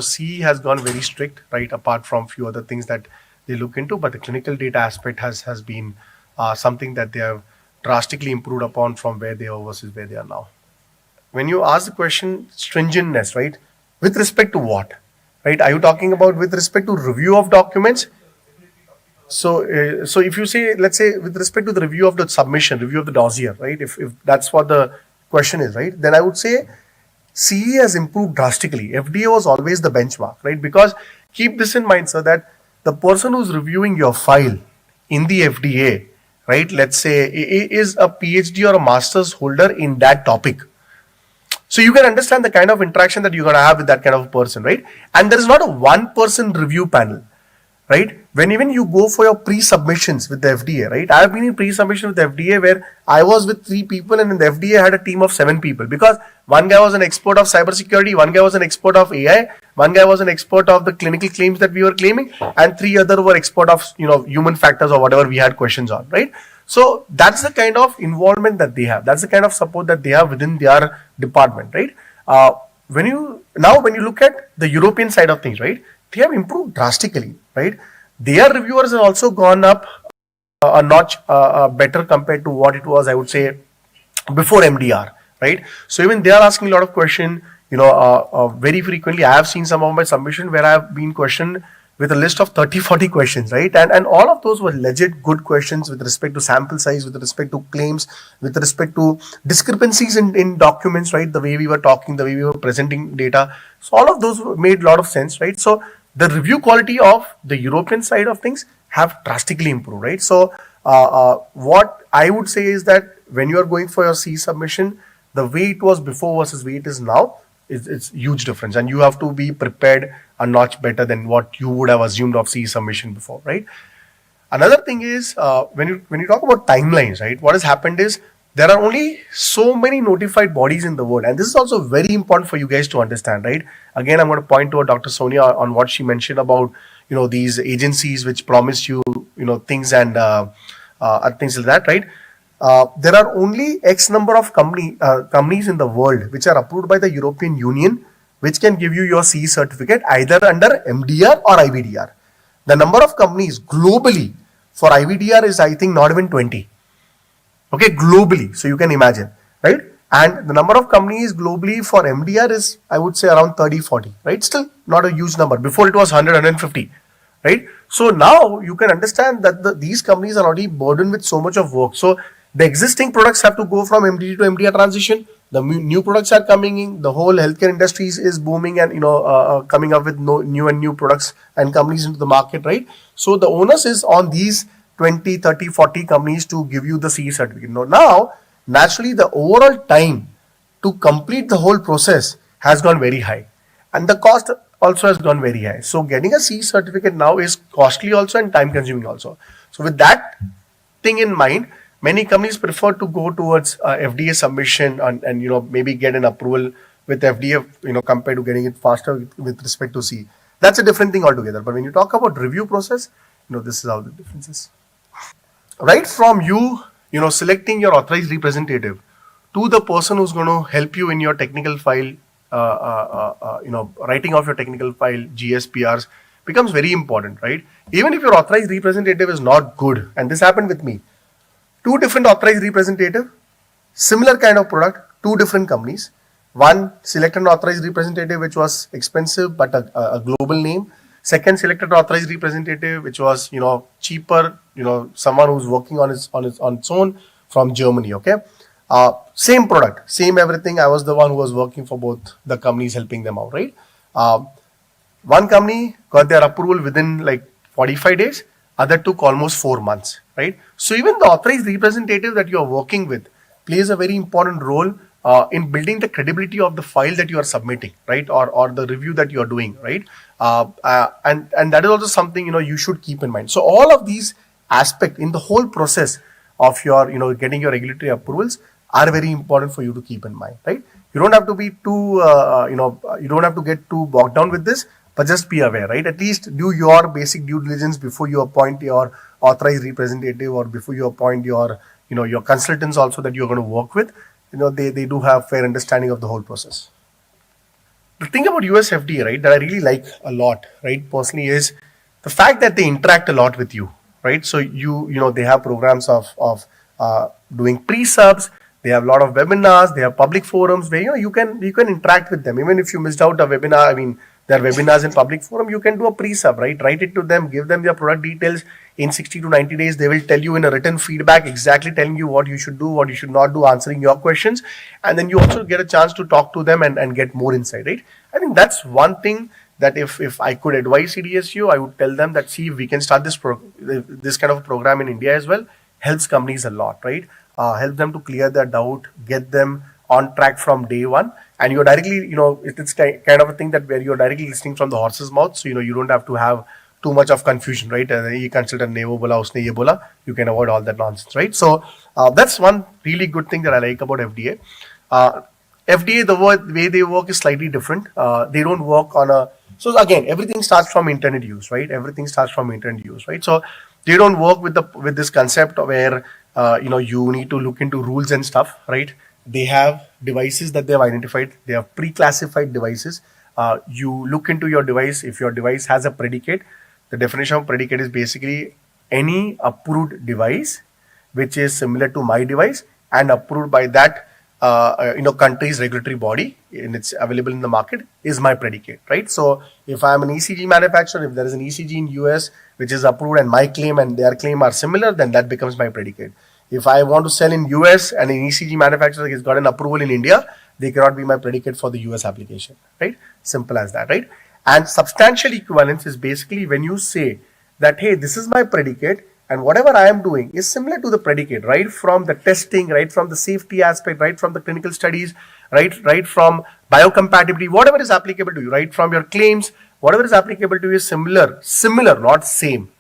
CE has gone very strict, right? Apart from few other things that they look into, but the clinical data aspect has been something that they have drastically improved upon from where they were versus where they are now. When you ask the question stringentness, right, with respect to what, right? Are you talking about with respect to review of documents? So if you say, let's say with respect to the review of the submission, review of the dossier, right? If that's what the question is, right? Then I would say CE has improved drastically. FDA was always the benchmark, right? Because keep this in mind, sir, that the person who's reviewing your file in the FDA, right, let's say is a PhD or a master's holder in that topic. So you can understand the kind of interaction that you're going to have with that kind of person, right? And there is not a one person review panel, right? When even you go for your pre-submissions with the FDA, right? I have been in pre-submission with the FDA where I was with 3 people and the FDA had a team of 7 people because one guy was an expert of cybersecurity, one guy was an expert of AI, one guy was an expert of the clinical claims that we were claiming, and 3 other were expert of human factors or whatever we had questions on, right? So that's the kind of involvement that they have. That's the kind of support that they have within their department, right? When you look at the European side of things, right, they have improved drastically, right? Their reviewers have also gone up a notch better compared to what it was, I would say, before MDR, right? So even they are asking a lot of questions. Very frequently, I have seen some of my submission where I have been questioned with a list of 30-40 questions, right? And all of those were legit good questions with respect to sample size, with respect to claims, with respect to discrepancies in documents, right? The way we were talking, the way we were presenting data. So all of those made a lot of sense, right? So the review quality of the European side of things have drastically improved, right? So what I would say is that when you are going for your C submission, the way it was before versus way it is now, it's huge difference, and you have to be prepared a notch better than what you would have assumed of C submission before, right? Another thing is when you talk about timelines, right? What has happened is there are only so many notified bodies in the world, and this is also very important for you guys to understand, right? Again, I'm going to point to Dr. Sonia on what she mentioned about these agencies which promise you things and things like that, right? There are only X number of companies in the world which are approved by the European Union which can give you your CE certificate either under MDR or IVDR. The number of companies globally for IVDR is, I think, not even 20. Okay, globally. So you can imagine, right? And the number of companies globally for MDR is, I would say, around 30, 40, right? Still not a huge number. Before it was 100, 150, right? So now you can understand that these companies are already burdened with so much of work. So the existing products have to go from MDD to MDR transition. The new products are coming in. The whole healthcare industry is booming and coming up with new products and companies into the market, right? So the onus is on these 20, 30, 40 companies to give you the CE certificate. Now, naturally, the overall time to complete the whole process has gone very high, and the cost also has gone very high. So getting a CE certificate now is costly also and time consuming also. So with that thing in mind, many companies prefer to go towards FDA submission and maybe get an approval with FDA compared to getting it faster with respect to CE. That's a different thing altogether. But when you talk about review process, this is how the difference is. Right from you selecting your authorized representative to the person who's going to help you in your technical file, writing of your technical file, GSPRs becomes very important, right? Even if your authorized representative is not good, and this happened with me, 2 different authorized representative, similar kind of product, 2 different companies. One selected an authorized representative which was expensive but a global name. Second selected authorized representative which was cheaper, someone who's working on its own from Germany. Okay, same product, same everything. I was the one who was working for both the companies, helping them out, right? One company got their approval within like 45 days, other took almost 4 months, right? So even the authorized representative that you are working with plays a very important role in building the credibility of the file that you are submitting, right? Or the review that you are doing, right? And that is also something you should keep in mind. So all of these aspects in the whole process of your getting your regulatory approvals are very important for you to keep in mind, right? You don't have to be too you don't have to get too bogged down with this, but just be aware, right? At least do your basic due diligence before you appoint your authorized representative or before you appoint your your consultants also that you're going to work with. They do have fair understanding of the whole process. The thing about US FDA, right, that I really like a lot, right, personally, is the fact that they interact a lot with you, right? So they have programs of doing pre-subs. They have a lot of webinars. They have public forums where you can interact with them. Even if you missed out a webinar, I mean, their webinars in public forum, you can do a pre-sub, right? Write it to them, give them your product details. In 60 to 90 days, they will tell you in a written feedback, exactly telling you what you should do, what you should not do, answering your questions. And then you also get a chance to talk to them and get more insight, right? I think that's one thing that if I could advise CDSU, I would tell them that, see, if we can start this kind of a program in India as well, helps companies a lot, right? Help them to clear their doubt, get them on track from day one. And you're directly, it's kind of a thing that where you're directly listening from the horse's mouth. So, you don't have to have too much of confusion, right? Ye consultant ne wo bola, usne ye bola. You can avoid all that nonsense, right? So that's one really good thing that I like about FDA. FDA, the way they work is slightly different. They don't work on a, so again, everything starts from internet use, right? Everything starts from internet use, right? So they don't work with this concept where, you need to look into rules and stuff, right? They have devices that they have identified. They have pre-classified devices. You look into your device. If your device has a predicate, the definition of predicate is basically any approved device which is similar to my device and approved by that country's regulatory body, and it's available in the market, is my predicate, right? So if I'm an ECG manufacturer, if there is an ECG in US which is approved and my claim and their claim are similar, then that becomes my predicate. If I want to sell in US and an ECG manufacturer has got an approval in India, they cannot be my predicate for the US application, right? Simple as that, right? And substantial equivalence is basically when you say that, hey, this is my predicate and whatever I am doing is similar to the predicate, right? From the testing, right? From the safety aspect, right? From the clinical studies, right? From biocompatibility, whatever is applicable to you, right? From your claims, whatever is applicable to you is similar, not same,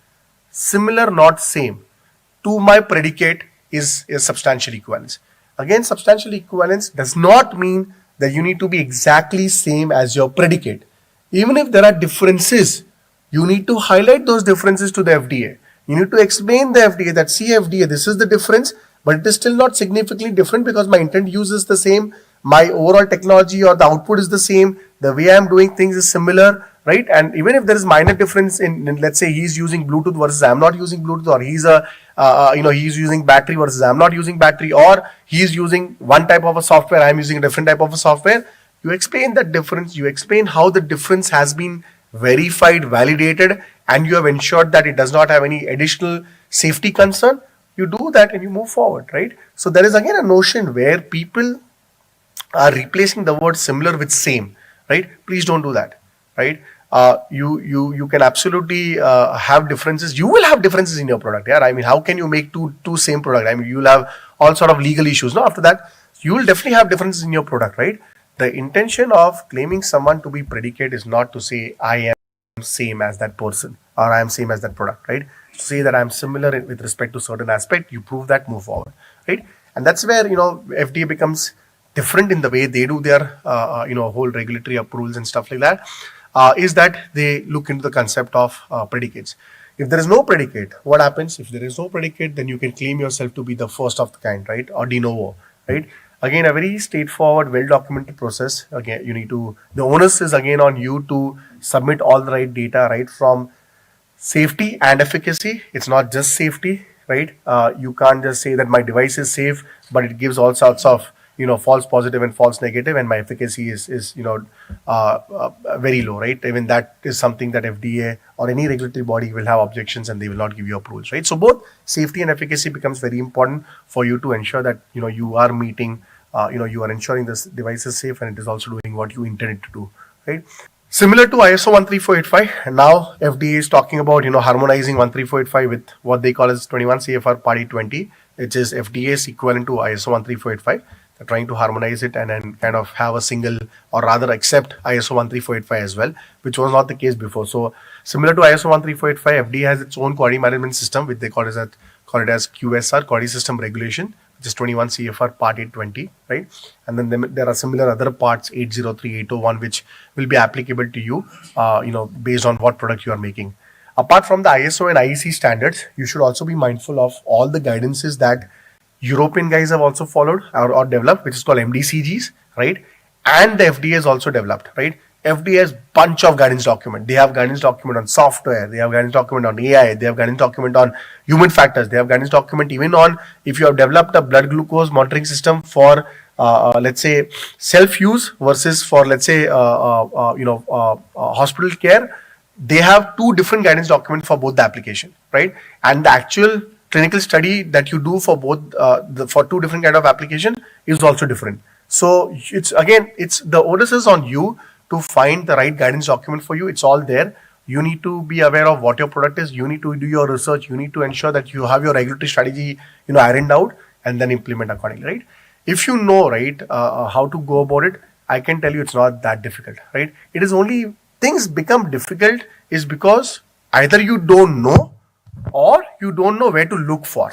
to my predicate is substantial equivalence. Again, substantial equivalence does not mean that you need to be exactly same as your predicate. Even if there are differences, you need to highlight those differences to the FDA. You need to explain the FDA that, see FDA, this is the difference, but it is still not significantly different because my intent use is the same, my overall technology or the output is the same, the way I am doing things is similar, right? And even if there is minor difference in let's say he's using Bluetooth versus I'm not using Bluetooth, or he's using battery versus I'm not using battery, or he's using one type of a software, I'm using a different type of a software. You explain that difference, you explain how the difference has been verified, validated, and you have ensured that it does not have any additional safety concern. You do that and you move forward, right? So there is again a notion where people are replacing the word similar with same, right? Please don't do that, right? You can absolutely have differences. You will have differences in your product. Yeah, I mean, how can you make two same product? I mean, you'll have all sort of legal issues. No, after that, you will definitely have differences in your product, right? The intention of claiming someone to be predicate is not to say I am same as that person or I am same as that product, right? To say that I'm similar with respect to certain aspect, you prove that, move forward, right? And that's where FDA becomes different in the way they do their whole regulatory approvals and stuff like that. Is that they look into the concept of predicates. If there is no predicate, what happens? If there is no predicate, then you can claim yourself to be the first of the kind, right? Or de novo, right? Again, a very straightforward, well-documented process. Again, the onus is again on you to submit all the right data, right? From safety and efficacy. It's not just safety, right? You can't just say that my device is safe, but it gives all sorts of false positive and false negative, and my efficacy is very low, right? Even that is something that FDA or any regulatory body will have objections and they will not give you approvals, right? So both safety and efficacy becomes very important for you to ensure that you are meeting, you are ensuring this device is safe and it is also doing what you intended to do, right? Similar to ISO 13485, now FDA is talking about harmonizing 13485 with what they call as 21 CFR Part 820, which is FDA's equivalent to ISO 13485. They're trying to harmonize it and then kind of have a single, or rather accept ISO 13485 as well, which was not the case before. So similar to ISO 13485, FDA has its own quality management system, which they call it as QSR, Quality System Regulation, which is 21 CFR Part 820, right? And then there are similar other parts, 803, 801, which will be applicable to you, based on what product you are making. Apart from the ISO and IEC standards, you should also be mindful of all the guidances that European guys have also followed or developed, which is called MDCGs, right? And the FDA has also developed, right? FDA has bunch of guidance document. They have guidance document on software. They have guidance document on AI. They have guidance document on human factors. They have guidance document even on if you have developed a blood glucose monitoring system for let's say self-use versus for, let's say, hospital care, they have two different guidance documents for both the application, right? And the actual clinical study that you do for both for two different kind of application is also different. So it's the onus is on you to find the right guidance document for you. It's all there. You need to be aware of what your product is. You need to do your research. You need to ensure that you have your regulatory strategy, ironed out, and then implement accordingly, right? If you know, right, how to go about it, I can tell you it's not that difficult, right? It is only things become difficult is because either you don't know or you don't know where to look for.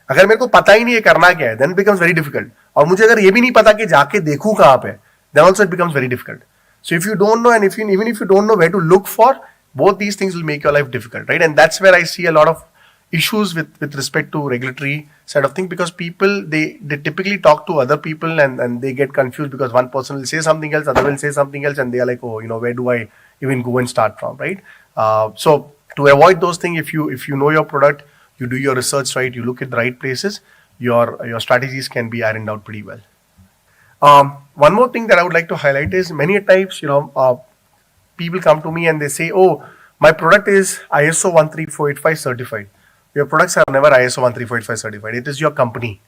अगर मेरे को पता ही नहीं है करना क्या है, then it becomes very difficult. और मुझे अगर ये भी नहीं पता कि जाके देखूं कहाँ पे, then also it becomes very difficult. So if you don't know, and even if you don't know where to look for, both these things will make your life difficult, right? And that's where I see a lot of issues with respect to regulatory side of things, because people they typically talk to other people and they get confused because one person will say something else, other will say something else, and they are like, oh, where do I even go and start from, right? So to avoid those things, if you know your product, you do your research right, you look at the right places, your strategies can be ironed out pretty well. One more thing that I would like to highlight is many times, people come to me and they say, oh, my product is ISO 13485 certified. Your products are never ISO 13485 certified. It is your company.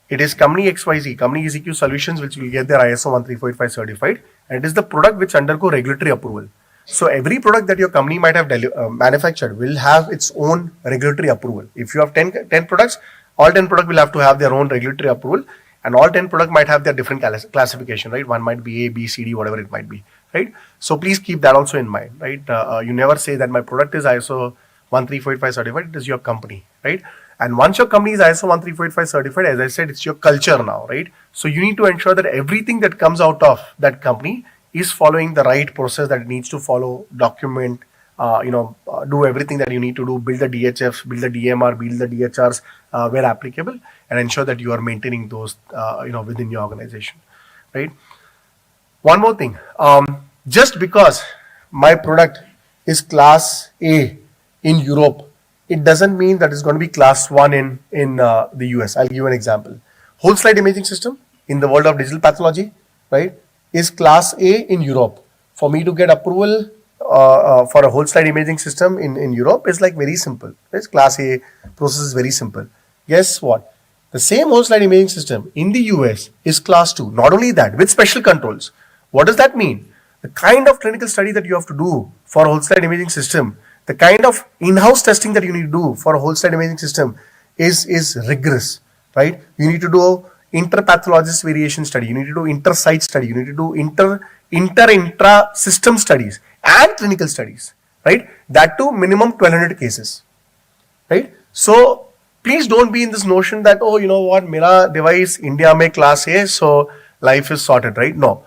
It is company XYZ, company ECQ Solutions, which will get their ISO 13485 certified. And it is the product which undergo regulatory approval. So every product that your company might have manufactured will have its own regulatory approval. If you have 10 products, all 10 products will have to have their own regulatory approval. And all 10 products might have their different classification, right? One might be A, B, C, D, whatever it might be, right? So please keep that also in mind, right? You never say that my product is ISO 13485 certified. It is your company, right? And once your company is ISO 13485 certified, as I said, it's your culture now, right? So you need to ensure that everything that comes out of that company is following the right process that it needs to follow, document, do everything that you need to do, build the DHFs, build the DMR, build the DHRs where applicable, and ensure that you are maintaining those, within your organization, right? One more thing, just because my product is class A in Europe, it doesn't mean that it's going to be class 1 in the US. I'll give you an example. Whole slide imaging system in the world of digital pathology, right, is class A in Europe. For me to get approval for a whole slide imaging system in Europe is like very simple. It's class A process is very simple. Guess what? The same whole slide imaging system in the US is class 2. Not only that, with special controls. What does that mean? The kind of clinical study that you have to do for a whole slide imaging system, the kind of in-house testing that you need to do for a whole slide imaging system is rigorous, right? You need to do inter-pathologist variation study. You need to do inter-site study. You need to do intra-system studies and clinical studies, right? That too, minimum 1200 cases, right? So please don't be in this notion that, oh, you know what, mera device India mein class A, so life is sorted, right? No.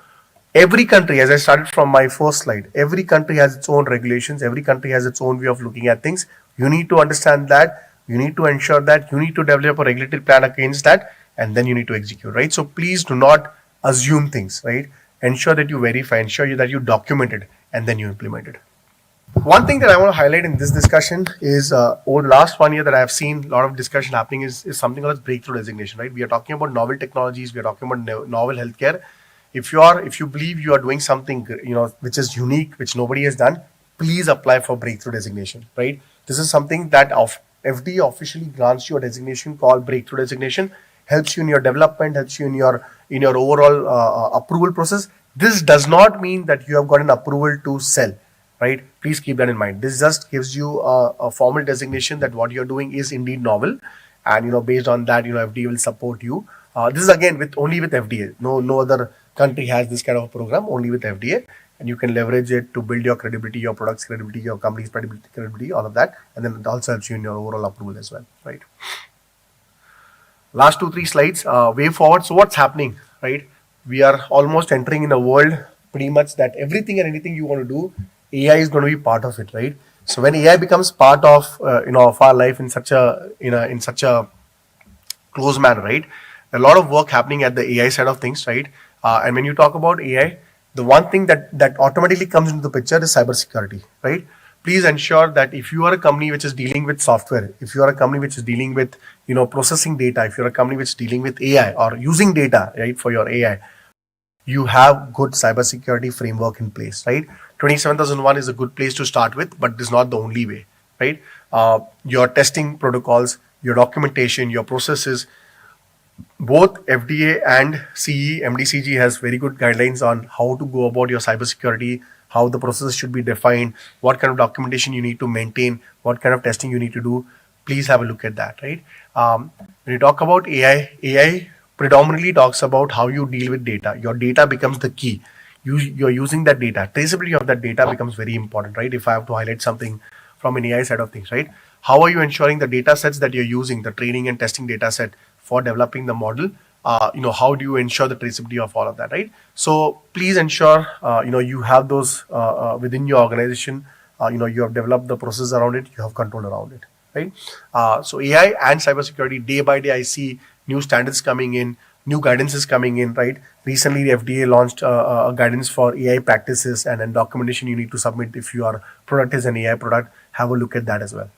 Every country, as I started from my first slide, every country has its own regulations. Every country has its own way of looking at things. You need to understand that. You need to ensure that. You need to develop a regulatory plan against that, and then you need to execute, right? So please do not assume things, right? Ensure that you verify, ensure that you document it, and then you implement it. One thing that I want to highlight in this discussion is over the last 1 year that I have seen a lot of discussion happening is something called breakthrough designation, right? We are talking about novel technologies. We are talking about novel healthcare. If you believe you are doing something, which is unique, which nobody has done, please apply for breakthrough designation, right? This is something that FDA officially grants you a designation called breakthrough designation, helps you in your development, helps you in your overall approval process. This does not mean that you have got an approval to sell, right? Please keep that in mind. This just gives you a formal designation that what you're doing is indeed novel, and based on that, FDA will support you. This is again only with FDA. No other country has this kind of a program, only with FDA, and you can leverage it to build your credibility, your product's credibility, your company's credibility, all of that, and then it also helps you in your overall approval as well, right? Last 2-3 slides, way forward. So what's happening, right? We are almost entering in a world pretty much that everything and anything you want to do, AI is going to be part of it, right? So when AI becomes part of of our life in such a close manner, right? A lot of work happening at the AI side of things, right? And when you talk about AI, the one thing that automatically comes into the picture is cybersecurity, right? please ensure that if you are a company which is dealing with software, if you are a company which is dealing with, processing data, if you're a company which is dealing with AI or using data, right, for your AI, you have good cybersecurity framework in place, right? 27001 is a good place to start with, but it is not the only way, right? Your testing protocols, your documentation, your processes, both FDA and CE, MDCG has very good guidelines on how to go about your cybersecurity, how the processes should be defined, what kind of documentation you need to maintain, what kind of testing you need to do. Please have a look at that, right? When you talk about AI predominantly talks about how you deal with data. Your data becomes the key. You're using that data. Traceability of that data becomes very important, right? If I have to highlight something from an AI side of things, right? How are you ensuring the data sets that you're using, the training and testing data set for developing the model? How do you ensure the traceability of all of that, right? So please ensure, you have those within your organization. You have developed the process around it, you have control around it, right? So AI and cybersecurity, day by day, I see new standards coming in, new guidance is coming in, right? Recently, the FDA launched a guidance for AI practices and then documentation you need to submit if your product is an AI product. Have a look at that as well.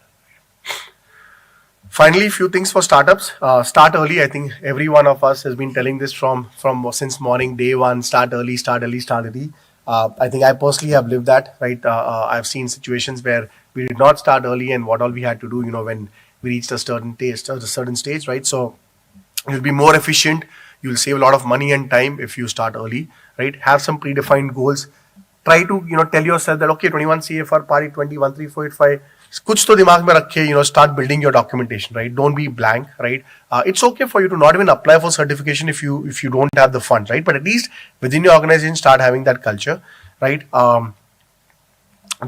Finally, few things for startups. Start early. I think every one of us has been telling this from since morning, day one. Start early, start early, start early. I think I personally have lived that, right? I've seen situations where we did not start early, and what all we had to do, when we reached a certain stage, right? So you'll be more efficient. You'll save a lot of money and time if you start early, right? Have some predefined goals. Try to tell yourself that okay, 21 CFR, PARI 20, 13485. कुछ तो दिमाग में रखे, start building your documentation, right? Don't be blank, right? It's okay for you to not even apply for certification if you don't have the funds, right? But at least within your organization, start having that culture, right?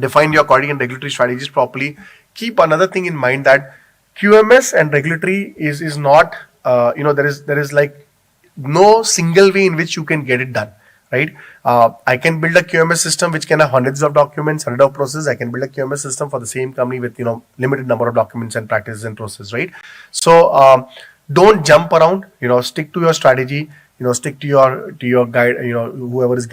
Define your quality and regulatory strategies properly. Keep another thing in mind that QMS and regulatory is not, there is like no single way in which you can get it done, right? I can build a QMS system which can have hundreds of documents, hundreds of processes. I can build a QMS system for the same company with limited number of documents and practices and processes, right? So don't jump around. Stick to your strategy. Stick to your guide. Whoever is